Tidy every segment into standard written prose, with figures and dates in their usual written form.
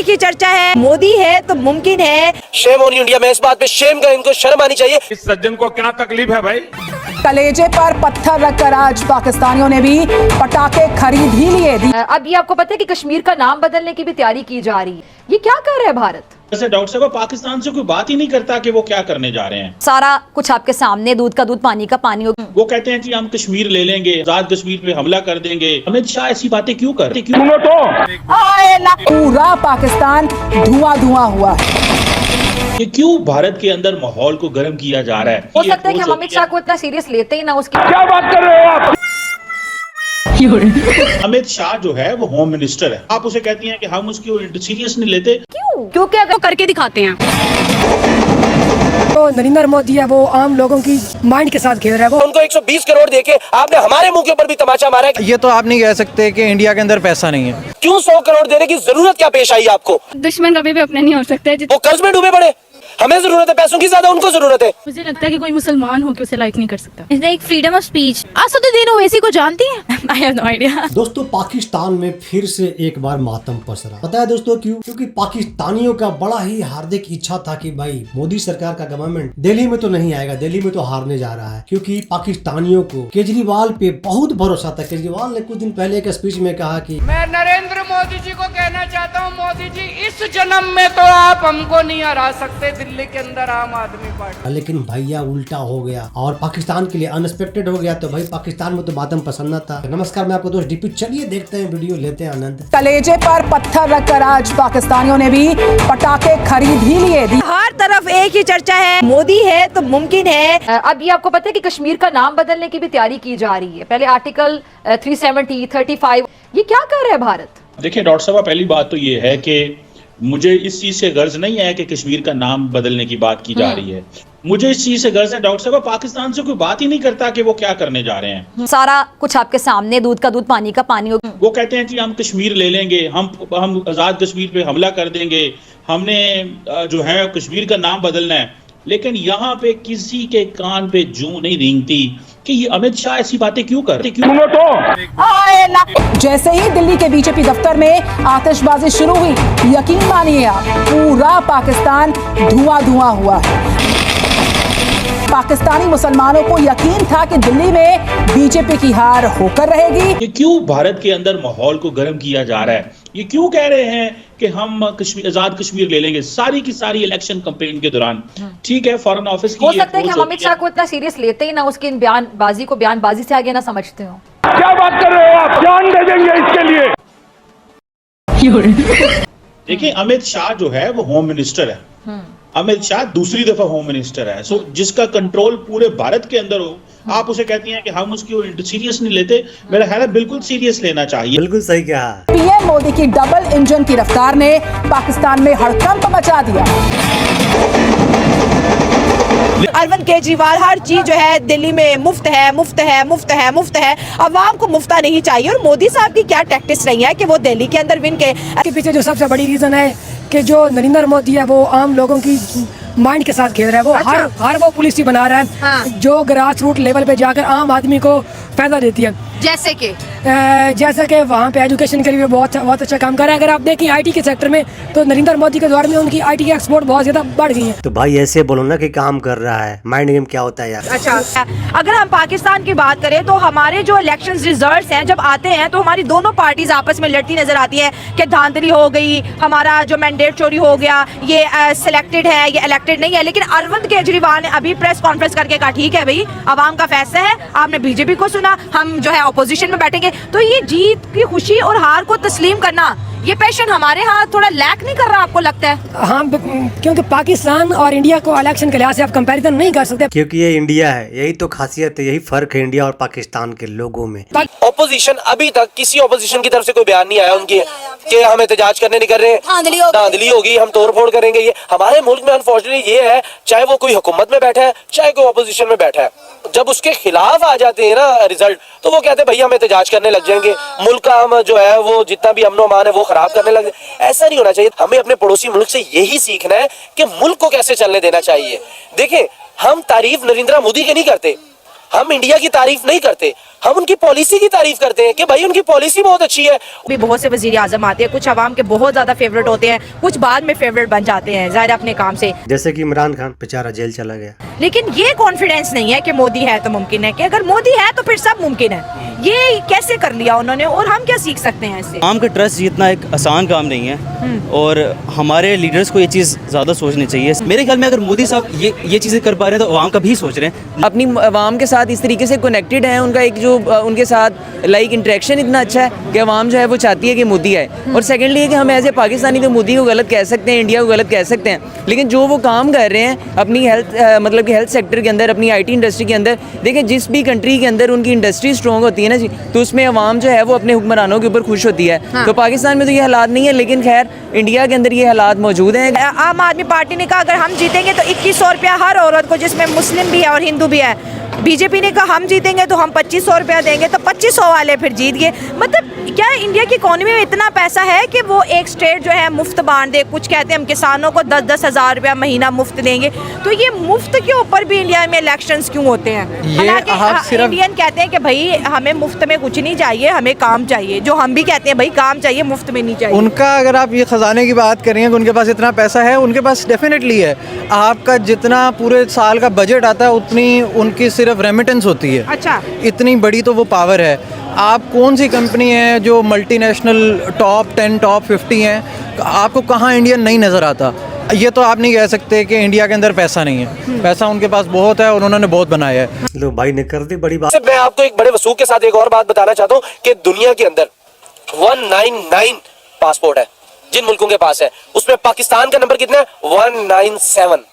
एक ही चर्चा है, मोदी है तो मुमकिन है। शेम ऑन इंडिया में इस बात पे शेम का इनको शर्म आनी चाहिए। इस सज्जन को क्या तकलीफ है भाई? कलेजे पर पत्थर रखकर आज पाकिस्तानियों ने भी पटाखे खरीद ही लिए। अब ये आपको पता है कि कश्मीर का नाम बदलने की भी तैयारी की जा रही है। ये क्या कर रहा है भारत? वैसे डॉक्टर साहब पाकिस्तान से कोई बात ही नहीं करता कि वो क्या करने जा रहे हैं। सारा कुछ आपके सामने, दूध का दूध पानी का पानी। वो कहते हैं कि हम कश्मीर ले लेंगे, आजाद कश्मीर पे हमला कर देंगे। अमित शाह ऐसी बातें क्यों करते? पूरा पाकिस्तान धुआं धुआं हुआ है। कि क्यों भारत के अंदर माहौल को गर्म किया जा रहा है? हो सकता है कि हम अमित शाह को इतना सीरियस लेते ही ना। उसकी क्या बात कर रहे हो आप? अमित शाह जो है वो होम मिनिस्टर है, आप उसे कहती हैं कि हम उसकी सीरियस नहीं लेते। क्यों? क्योंकि अगर करके दिखाते हैं तो नरेंद्र मोदी है वो आम लोगों की माइंड के साथ खेल रहा है। वो उनको 120 करोड़ देके आपने हमारे मुंह के ऊपर भी तमाचा मारा है। ये तो आप नहीं कह सकते कि इंडिया के अंदर पैसा नहीं है। क्यों 100 करोड़ देने की जरूरत क्या पेश आई आपको? दुश्मन कभी भी अपने नहीं हो सकते। वो कर्ज में डूबे पड़े, हमें जरूरत है पैसों की, ज्यादा उनको जरूरत है। मुझे लगता है कि कोई मुसलमान हो के उसे लाइक नहीं कर सकता। इसने एक freedom of speech. Asaduddin Owaisi को जानती हैं? I have no idea. दोस्तों पाकिस्तान में फिर से एक बार मातम पसरा। पता है दोस्तों क्यों? क्योंकि पाकिस्तानियों का बड़ा ही हार्दिक इच्छा था कि भाई मोदी सरकार का गवर्नमेंट दिल्ली में तो नहीं आएगा, दिल्ली में तो हारने जा रहा है। क्योंकि पाकिस्तानियों को केजरीवाल पे बहुत भरोसा था। केजरीवाल ने कुछ दिन पहले एक स्पीच में कहा कि मैं नरेंद्र मोदी जी को कहना चाहता हूँ, मोदी जी इस जन्म में तो आप हमको नहीं हरा सकते दिल्ली के अंदर आम आदमी पार्टी। लेकिन भैया उल्टा हो गया और पाकिस्तान के लिए अनएक्सपेक्टेड हो गया। तो भाई पाकिस्तान में तो मातम पसंद था। नमस्कार, मैं आपको दोस्त डीपी, चलिए देखते हैं वीडियो, लेते हैं आनंद। कलेजे पर पत्थर रखकर आज पाकिस्तानियों ने भी पटाखे खरीद ही लिए। हर तरफ एक ही चर्चा है, मोदी है तो मुमकिन है। अब ये आपको पता है कि कश्मीर का नाम बदलने की भी तैयारी की जा रही है। पहले आर्टिकल 370, 35, ये क्या कर रहा है भारत? देखिए डॉक्टर साहब, पहली बात तो ये है कि मुझे इस चीज से गर्ज नहीं है कि कश्मीर का नाम बदलने की बात की जा रही है। मुझे इस चीज से गर्ज है डॉक्टर साहब पाकिस्तान से कोई बात ही नहीं करता कि वो क्या करने जा रहे हैं। सारा कुछ आपके सामने, दूध का दूध पानी का पानी। वो कहते हैं कि हम कश्मीर ले लेंगे, हम आजाद कश्मीर पे हमला कर देंगे, हमने जो है कश्मीर का नाम बदलना है। लेकिन यहाँ पे किसी के कान पे जूं नहीं रेंगती कि ये अमित शाह ऐसी बातें क्यों करते? जैसे ही दिल्ली के बीजेपी दफ्तर में आतिशबाजी शुरू हुई, यकीन मानिए आप, पूरा पाकिस्तान धुआं धुआं हुआ है। पाकिस्तानी मुसलमानों को यकीन था कि दिल्ली में बीजेपी की हार होकर रहेगी। ये क्यों भारत के अंदर माहौल को गर्म किया जा रहा है? ये क्यों कह रहे हैं कि हम आजाद कश्मीर ले लेंगे सारी की सारी इलेक्शन कैंपेन के दौरान? ठीक है, फॉरेन ऑफिस की हो सकता है कि हम अमित शाह को इतना सीरियस लेते ही ना। उसकी बयानबाजी को बयानबाजी से आगे ना समझते हो। क्या बात कर रहे हो आप? जान दे देंगे इसके लिए। देखिए अमित शाह जो है वो होम मिनिस्टर है। अमित शाह दूसरी दफा होम मिनिस्टर है। सो जिसका कंट्रोल पूरे भारत के अंदर हो, आप उसे कहती हैं कि हम उसकी सीरियस नहीं लेते। मेरा ख्याल है बिल्कुल सीरियस लेना चाहिए। बिल्कुल सही कहा। पीएम मोदी की डबल इंजन की रफ्तार ने पाकिस्तान में हड़कंप मचा दिया। अरविंद केजरीवाल हर चीज जो है दिल्ली में मुफ्त है, मुफ्त है, मुफ्त है, मुफ्त है। अवाम को मुफ्ता नहीं चाहिए। और मोदी साहब की क्या टैक्टिक्स रही है कि वो दिल्ली के अंदर विन के पीछे जो सबसे बड़ी रीजन है कि जो नरेंद्र मोदी है वो आम लोगों की माइंड के साथ खेल रहा है। वो हर वो पॉलिसी बना रहा है। हाँ। जो ग्रास रूट लेवल पे जाकर आम आदमी को फायदा देती है। जैसे कि वहाँ पे एजुकेशन के लिए बहुत अच्छा काम कर रहा है। अगर आप देखें आईटी के सेक्टर में तो नरेंद्र मोदी के दौर में उनकी आईटी की एक्सपोर्ट बहुत ज्यादा बढ़ गई है। तो भाई ऐसे बोलो ना कि काम कर रहा है, माइंड गेम क्या होता है यार। अच्छा, अगर हम पाकिस्तान की बात करें तो हमारे जो इलेक्शन रिजल्ट्स हैं जब आते हैं तो हमारी दोनों पार्टीज आपस में लड़ती नजर आती है कि धांधली हो गई, हमारा जो मैंडेट चोरी हो गया, ये सिलेक्टेड है, ये इलेक्टेड नहीं है। लेकिन अरविंद केजरीवाल ने अभी प्रेस कॉन्फ्रेंस करके कहा ठीक है भाई, आवाम का फैसला है, आपने बीजेपी को सुना, हम जो है अपोजिशन में बैठेंगे। तो ये जीत की खुशी और हार को तस्लीम करना, ये पैशन हमारे यहाँ थोड़ा लैक नहीं कर रहा, आपको लगता है? हाँ, क्योंकि पाकिस्तान और इंडिया को इलेक्शन के लिहाज से आप कंपैरिजन नहीं कर सकते। क्योंकि ये इंडिया है, यही तो खासियत है, यही फर्क है इंडिया और पाकिस्तान के लोगों में। ऑपोजिशन अभी तक किसी ऑपोजिशन की तरफ से कोई बयान नहीं आया उनकी कि हम एहतजाज करने नहीं कर रहे, धांधली होगी, हम तोड़ फोड़ करेंगे। ये हमारे मुल्क में अनफॉर्चुनेटली ये है, चाहे वो कोई हुकूमत में बैठा है, चाहे कोई ऑपोजिशन में बैठा है, जब उसके खिलाफ आ जाते हैं ना रिजल्ट, तो वो कहते हैं भैया हम एहतजाज करने लग जाएंगे, मुल्क का हम जो है वो जितना भी अमन अमान है वो खराब करने लग जाए। ऐसा नहीं होना चाहिए। हमें अपने पड़ोसी मुल्क से यही सीखना है कि मुल्क को कैसे चलने देना चाहिए। देखें, हम तारीफ नरेंद्र मोदी की नहीं करते, हम इंडिया की तारीफ नहीं करते, हम उनकी पॉलिसी की तारीफ करते हैं कि भाई उनकी पॉलिसी बहुत अच्छी है। भी बहुत से वजीर आजम आते हैं, कुछ अवाम के बहुत ज्यादा फेवरेट होते हैं, कुछ बाद में फेवरेट बन जाते हैं ज़ाहिर अपने काम से, जैसे कि इमरान खान बेचारा जेल चला गया। लेकिन ये कॉन्फिडेंस नहीं है कि मोदी है तो मुमकिन है, कि अगर मोदी है तो फिर सब मुमकिन है। ये कैसे कर लिया उन्होंने और हम क्या सीख सकते हैं इससे? आम का ट्रस्ट जीतना एक आसान काम नहीं है और हमारे लीडर्स को ये चीज़ ज़्यादा सोचनी चाहिए। मेरे ख्याल में अगर मोदी साहब ये चीज़ें कर पा रहे हैं तो आवाम का भी सोच रहे हैं। अपनी आवाम के साथ इस तरीके से कनेक्टेड हैं, उनका एक जो उनके साथ लाइक इंटरेक्शन इतना अच्छा है कि आवाम जो है वो चाहती है कि मोदी आए। और सेकेंडली है कि हम एज ए पाकिस्तानी तो मोदी को गलत कह सकते हैं, इंडिया को गलत कह सकते हैं, लेकिन जो वो काम कर रहे हैं अपनी हेल्थ मतलब कि हेल्थ सेक्टर के अंदर, अपनी IT इंडस्ट्री के अंदर, देखिए जिस भी कंट्री के अंदर उनकी इंडस्ट्री स्ट्रॉन्ग होती है ना जी, तो उसमें आवाम जो है वो अपने हुक्मरानों के ऊपर खुश होती है। हाँ। तो पाकिस्तान में तो ये हालात नहीं है, लेकिन खैर इंडिया के अंदर ये हालात मौजूद हैं। आम आदमी पार्टी ने कहा अगर हम जीतेंगे तो 2100 रुपया हर औरत को, जिसमें मुस्लिम भी है और हिंदू भी है। बीजेपी ने कहा हम जीतेंगे तो हम 2500 रुपया देंगे, तो 2500 वाले फिर जीत गए। मतलब क्या इंडिया की इकोनॉमी में इतना पैसा है कि वो एक स्टेट जो है मुफ्त बांट दे? कुछ कहते हैं हम किसानों को 10-10 हज़ार रुपया महीना मुफ्त देंगे। तो ये मुफ्त के ऊपर भी इंडिया में इलेक्शंस क्यों होते हैं? हालांकि इंडियन कहते हैं कि भाई हमें मुफ्त में कुछ नहीं चाहिए, हमें काम चाहिए, जो हम भी कहते हैं भाई काम चाहिए, मुफ्त में नहीं चाहिए। उनका अगर आप ये ख़जाने की बात करेंगे कि उनके पास इतना पैसा है, उनके पास डेफिनेटली है। आपका जितना पूरे साल का बजट आता है उतनी उनकी सिर्फ रेमिटेंस होती है। अच्छा, इतनी बड़ी तो वो पावर है। आप कौन सी कंपनी है जो मल्टीनेशनल टॉप 10 टॉप 50 हैं, आपको कहाँ इंडियन नहीं नज़र आता? ये तो आप नहीं कह सकते कि इंडिया के अंदर पैसा नहीं है। पैसा उनके पास बहुत है और उन्होंने बहुत बनाया है। लो भाई ने कर दी बड़ी बात। मैं आपको एक बड़े वसूख के साथ एक और बात बताना चाहता हूँ कि दुनिया के अंदर 199 पासपोर्ट है जिन मुल्कों के पास है, उसमें पाकिस्तान का नंबर कितना है? 197।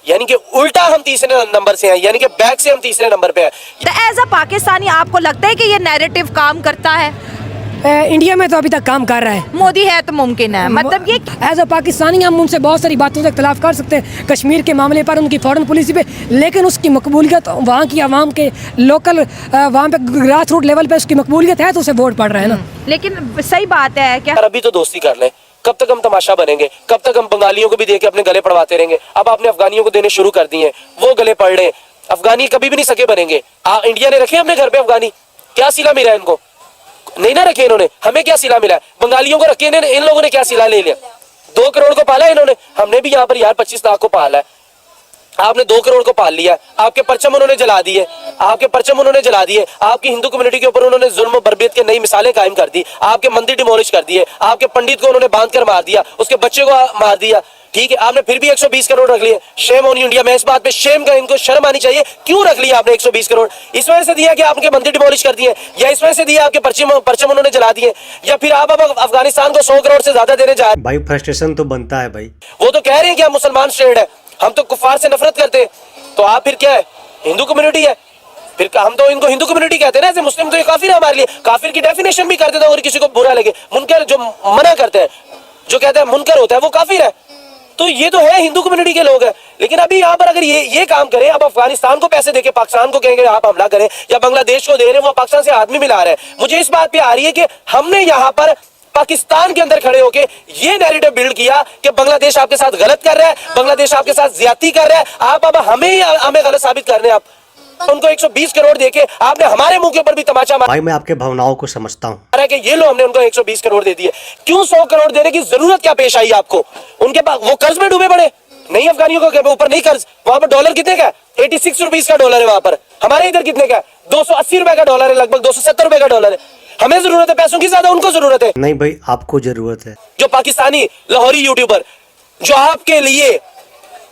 यानी कि उल्टा हम तीसरे नंबर से हैं, यानी कि बैक से हम तीसरे नंबर पे हैं। तो एज अ पाकिस्तानी आपको लगता है कि ये नैरेटिव काम करता है? इंडिया में तो अभी तक काम कर रहा है। मोदी है तो मुमकिन है, मतलब ये एज अ पाकिस्तानी हम उनसे बहुत सारी बातों से इख्तलाफ कर सकते हैं, कश्मीर के मामले पर, उनकी फॉरेन पॉलिसी पे, लेकिन उसकी मकबूलियत वहाँ की आवाम के लोकल वहाँ पे ग्रास रूट लेवल पे उसकी मकबूलियत है तो उसे वोट पड़ रहा है ना। लेकिन सही बात है क्या? अभी तो दोस्ती कर लें, कब तक हम तमाशा बनेंगे? कब तक हम बंगालियों को भी देके अपने गले पड़वाते रहेंगे? अब आपने अफगानियों को देने शुरू कर दिए, वो गले पड़ रहे। अफगानी कभी भी नहीं सके बनेंगे। इंडिया ने रखे अपने घर पे अफगानी, क्या सिला मिला इनको? नहीं ना रखे इन्होंने। हमें क्या सिला मिला? बंगालियों को रखे इन लोगों ने क्या सिला ले लिया? 2 करोड़ को पाला इन्होंने, हमने भी यहाँ पर यार 25 लाख को पाला है। आपने 2 करोड़ को पाल लिया। आपके परचम उन्होंने जला दिए, आपके परचम उन्होंने जला दिए। आपकी हिंदू कम्युनिटी के ऊपर उन्होंने जुल्म बर्बियत के नई मिसालें कायम कर दी। आपके मंदिर डिमोलिश कर दिए, आपके पंडित को उन्होंने बांध कर मार दिया, उसके बच्चे को मार दिया। ठीक है, आपने फिर भी 120 करोड़ रख लिए। Shame on India. मैं इस बात पे शेम का, इनको शर्म आनी चाहिए। क्यों रख लिया आपने 120 करोड़? इस वजह से दिया कि आपके मंदिर डिमोलिश कर दिए, या इस वजह से दिया आपके परचम उन्होंने जला दिए, या फिर आप अब अफगानिस्तान को 100 करोड़ से ज्यादा देने जा रहे हैं? भाई फ्रस्ट्रेशन तो बनता है भाई। वो तो कह रहे हैं कि हम मुसलमान स्टेट है, हम तो कुफार से नफरत करते हैं। तो आप फिर क्या है? हिंदू कम्युनिटी है। फिर हम तो इनको हिंदू कम्युनिटी कहते हैं ना, ऐसे मुस्लिम तो ये काफिर है हमारे लिए। काफिर की डेफिनेशन भी कर देता है, अगर किसी को बुरा लगे। मुनकर जो मना करते हैं, जो कहते हैं मुनकर होता है, वो काफिर है। तो ये तो है हिंदू कम्युनिटी के लोग हैं। लेकिन अभी यहाँ पर अगर ये काम करें, अब अफगानिस्तान को पैसे देके पाकिस्तान को कहेंगे आप हमला करें, या बांग्लादेश को दे रहे हैं, वो पाकिस्तान से आदमी मिला रहे हैं। मुझे इस बात पे आ रही है कि हमने यहाँ पर पाकिस्तान के अंदर खड़े होके ये नैरेटिव बिल्ड किया कि बांग्लादेश आपके साथ गलत कर रहा है, बांग्लादेश आपके साथ ज्यादती कर रहा है। आप अब हमें गलत साबित कर रहे हैं। आप उनको 120 करोड़ देके आपने हमारे मुंह के ऊपर भी तमाचा मारा। भाई मैं आपके भावनाओं को समझता हूँ कि ये लो हमने उनको 120 करोड़ दे दिए। क्यों 100 करोड़ देने की जरूरत क्या पेश आई आपको? उनके पास वो कर्ज में डूबे पड़े नहीं, अफगानियों के ऊपर नहीं कर्ज। वहां पर डॉलर कितने का है? 86 रुपीज का डॉलर है वहां पर। हमारे इधर कितने का है? 280 रुपए का डॉलर है, लगभग 270 रुपए का डॉलर है। हमें जरूरत है पैसों की, ज्यादा उनको जरूरत है। नहीं भाई आपको जरूरत है। जो पाकिस्तानी लाहौरी यूट्यूबर जो आपके लिए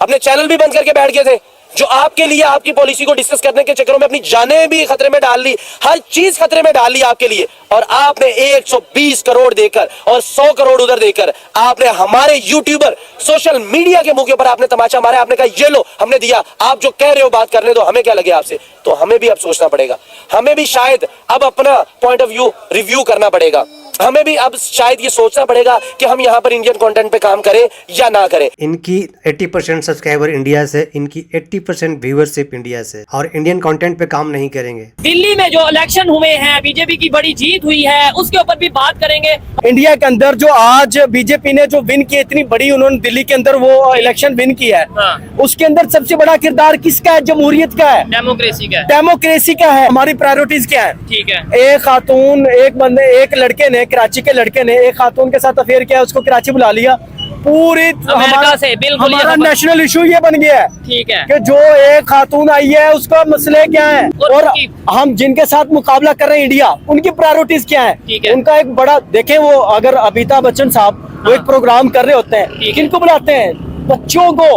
अपने चैनल भी बंद करके बैठ गए थे, जो आपके लिए आपकी पॉलिसी को डिस्कस करने के चक्करों में अपनी जानें भी खतरे में डाल ली, हर चीज खतरे में डाल ली आपके लिए, और आपने 120 करोड़ देकर और 100 करोड़ उधर देकर आपने हमारे यूट्यूबर सोशल मीडिया के मुंह के ऊपर आपने तमाचा मारा। आपने कहा ये लो हमने दिया, आप जो कह रहे हो बात करने दो, हमें क्या लगे आपसे। तो हमें भी अब सोचना पड़ेगा, हमें भी शायद अब अपना पॉइंट ऑफ व्यू रिव्यू करना पड़ेगा। हमें भी अब शायद ये सोचना पड़ेगा कि हम यहाँ पर इंडियन कंटेंट पे काम करें या ना करें। इनकी 80% सब्सक्राइबर इंडिया से, इनकी 80% व्यूअरशिप इंडिया से, और इंडियन कंटेंट पे काम नहीं करेंगे। दिल्ली में जो इलेक्शन हुए हैं, बीजेपी की बड़ी जीत हुई है, उसके ऊपर भी बात करेंगे। इंडिया के अंदर जो आज बीजेपी ने जो विन की, इतनी बड़ी उन्होंने दिल्ली के अंदर वो इलेक्शन विन किया है, उसके अंदर सबसे बड़ा किरदार किसका है? जमहूरियत का है, डेमोक्रेसी का है। डेमोक्रेसी का है। हमारी प्रायोरिटीज क्या है? ठीक है, एक खातून, एक लड़के ने, कराची के लड़के ने एक खातून के साथ अफेयर किया, उसको कराची बुला लिया, पूरी हमारा नेशनल इशू ये बन गया है। ठीक है, कि जो एक खातून आई है उसका मसले क्या है, और हम जिनके साथ मुकाबला कर रहे हैं इंडिया, उनकी प्रायोरिटीज क्या है? उनका एक बड़ा देखें, वो अगर अमिताभ बच्चन साहब वो एक प्रोग्राम कर रहे होते हैं, किनको बुलाते हैं? बच्चों को,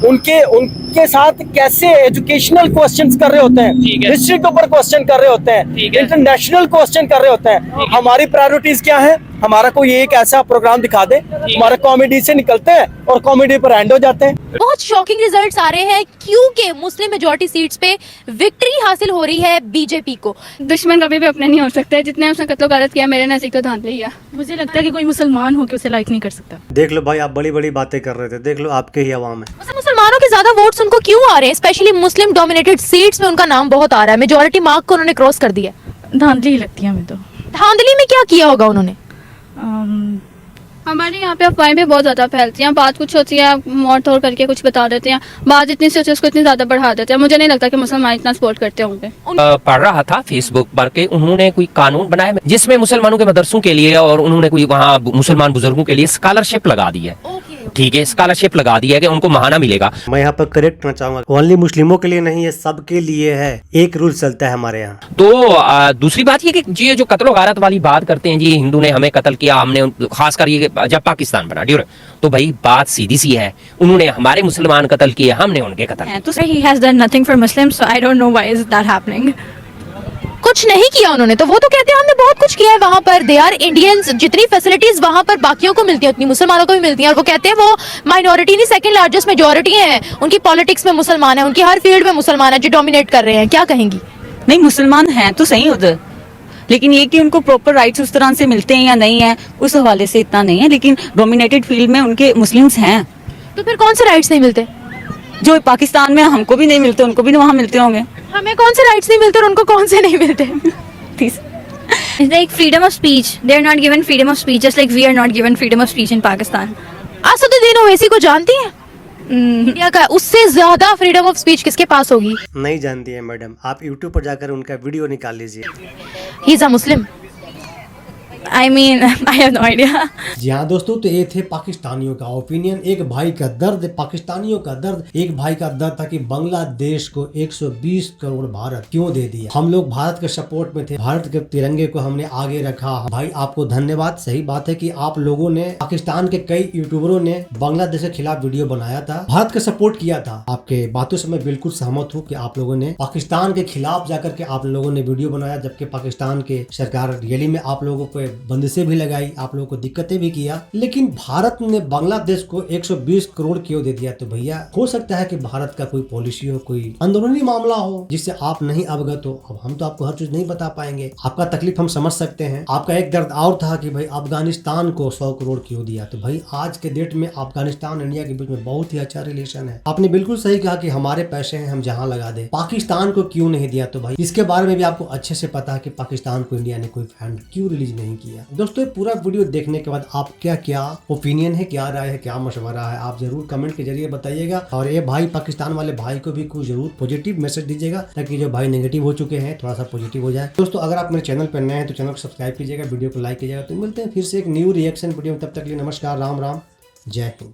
उनके साथ कैसे एजुकेशनल क्वेश्चंस कर रहे होते हैं, हिस्ट्री के ऊपर क्वेश्चन कर रहे होते हैं, इंटरनेशनल क्वेश्चन कर रहे होते हैं। हमारी प्रायोरिटीज क्या है? हमारा कोई एक ऐसा प्रोग्राम दिखा दे, हमारा कॉमेडी से निकलते हैं और कॉमेडी पर एंड हो जाते हैं। बहुत शॉकिंग रिजल्ट्स आ रहे हैं क्योंकि मुस्लिम मेजॉरिटी सीट्स पे विक्ट्री हासिल हो रही है बीजेपी को। दुश्मन कभी भी अपने नहीं हो सकते, जितने उसने कत्लो गारत किया मेरे नज़दीक तो धांधली है। मुझे लगता है कि कोई मुसलमान हो के उसे लाइक नहीं कर सकता। देख लो भाई, आप बड़ी बड़ी बातें कर रहे थे, देख लो आपके ही अवाम है। मुसलमानों के ज्यादा वोट्स उनको क्यों आ रहे हैं? स्पेशली मुस्लिम डोमिनेटेड सीट्स में उनका नाम बहुत आ रहा है, मेजॉरिटी मार्क को उन्होंने क्रॉस कर दिया। धांधली ही लगती है हमें तो। धांधली में क्या किया होगा उन्होंने? हमारे यहाँ पे अफवाहें भी बहुत ज़्यादा फैलती हैं, बात कुछ होती है मोड़ तोड़ करके कुछ बता देते हैं, बात इतनी सी होती है उसको इतनी ज़्यादा बढ़ा देते हैं। मुझे नहीं लगता कि मुसलमान इतना सपोर्ट करते होंगे। पढ़ रहा था फेसबुक पर के उन्होंने कोई कानून बनाया जिसमें मुसलमानों के मदरसों के लिए और उन्होंने कोई वहाँ मुसलमान बुजुर्गों के लिए स्कॉलरशिप लगा दी है। ठीक है, स्कॉलरशिप लगा दी है कि उनको महाना मिलेगा। मैं यहाँ पर करेक्ट करना चाहूंगा, ओनली मुस्लिमों के लिए नहीं है, सबके लिए है। एक रूल चलता है हमारे यहाँ। तो दूसरी बात ये कि ये जो कत्लो गारत वाली बात करते हैं जी, हिंदू ने हमें कत्ल किया, हमने खासकर ये जब पाकिस्तान बना ड्यूर, तो भाई बात सीधी सी है, उन्होंने हमारे मुसलमान कत्ल किए, हमने उनके कत्ल। तो he has done nothing for Muslims, so I don't know why is that happening. कुछ नहीं किया उन्होंने, तो वो तो कहते हैं हमने बहुत कुछ किया है वहाँ पर। दे आर इंडियंस, जितनी फैसिलिटीज वहाँ पर बाकियों को मिलती है उतनी मुसलमानों को भी मिलती है। और वो कहते हैं वो माइनॉरिटी नहीं, सेकंड लार्जेस्ट मेजॉरिटी है। उनकी पॉलिटिक्स में मुसलमान है, उनकी हर फील्ड में मुसलमान है जो डोमिनेट कर रहे हैं। क्या कहेंगी? नहीं, मुसलमान हैं तो सही उधर, लेकिन ये कि उनको प्रॉपर राइट्स उस तरह से मिलते हैं या नहीं है, उस हवाले से इतना नहीं है। लेकिन डोमिनेटेड फील्ड में उनके मुस्लिम्स हैं। तो फिर कौन से राइट्स नहीं मिलते? जो पाकिस्तान में हमको भी नहीं मिलते, उनको भी वहाँ मिलते होंगे। हमें कौन से राइट्स नहीं मिलते और उनको कौन से नहीं मिलते? It's like freedom of speech. They are not given freedom of speech, just like we are not given freedom of speech in Pakistan. Asaduddin Owaisi को जानती हैं? इंडिया का उससे ज्यादा फ्रीडम ऑफ स्पीच किसके पास होगी? नहीं जानती है मैडम, आप YouTube पर जाकर उनका वीडियो निकाल लीजिए। He is a Muslim. I mean, I have no idea. जी हाँ दोस्तों, तो ये थे पाकिस्तानियों का ओपिनियन, एक भाई का दर्द, पाकिस्तानियों का दर्द। एक भाई का दर्द था कि बांग्लादेश को 120 करोड़ भारत क्यों दे दिया। हम लोग भारत के सपोर्ट में थे, भारत के तिरंगे को हमने आगे रखा। भाई आपको धन्यवाद। सही बात है कि आप लोगों ने, पाकिस्तान के कई यूट्यूबरों ने बांग्लादेश के खिलाफ वीडियो बनाया था, भारत का सपोर्ट किया था। आपके बातों से मैं बिल्कुल सहमत हूँ कि आप लोगों ने पाकिस्तान के खिलाफ जाकर के आप लोगों ने वीडियो बनाया, जबकि पाकिस्तान के सरकार रियली में आप लोगों को बंदिशें भी लगाई, आप लोगों को दिक्कतें भी किया। लेकिन भारत ने बांग्लादेश को 120 करोड़ क्यों दे दिया? तो भैया हो सकता है कि भारत का कोई पॉलिसी हो, कोई अंदरूनी मामला हो जिससे आप नहीं अवगत हो। अब हम तो आपको हर चीज नहीं बता पाएंगे, आपका तकलीफ हम समझ सकते हैं। आपका एक दर्द और था कि भाई अफगानिस्तान को 100 करोड़ क्यों दिया। तो भाई आज के डेट में अफगानिस्तान इंडिया के बीच में बहुत ही अच्छा रिलेशन है। आपने बिल्कुल सही कहा कि हमारे पैसे हैं, हम जहाँ लगा दे। पाकिस्तान को क्यों नहीं दिया? तो भाई इसके बारे में भी आपको अच्छे से पता है कि पाकिस्तान को इंडिया ने कोई फंड क्यों रिलीज नहीं किया। दोस्तों पूरा वीडियो देखने के बाद आप क्या ओपिनियन है, क्या राय है, क्या मशवरा है, आप जरूर कमेंट के जरिए बताइएगा। और ये भाई पाकिस्तान वाले भाई को भी कुछ जरूर पॉजिटिव मैसेज दीजिएगा, ताकि जो भाई नेगेटिव हो चुके हैं थोड़ा सा पॉजिटिव हो जाए। दोस्तों अगर आप मेरे चैनल पर नए हैं तो चैनल को सब्सक्राइब कीजिएगा, वीडियो को लाइक कीजिएगा। तो मिलते हैं फिर से एक न्यू रिएक्शन वीडियो में, तब तक के लिए नमस्कार, राम राम, जय हिंद।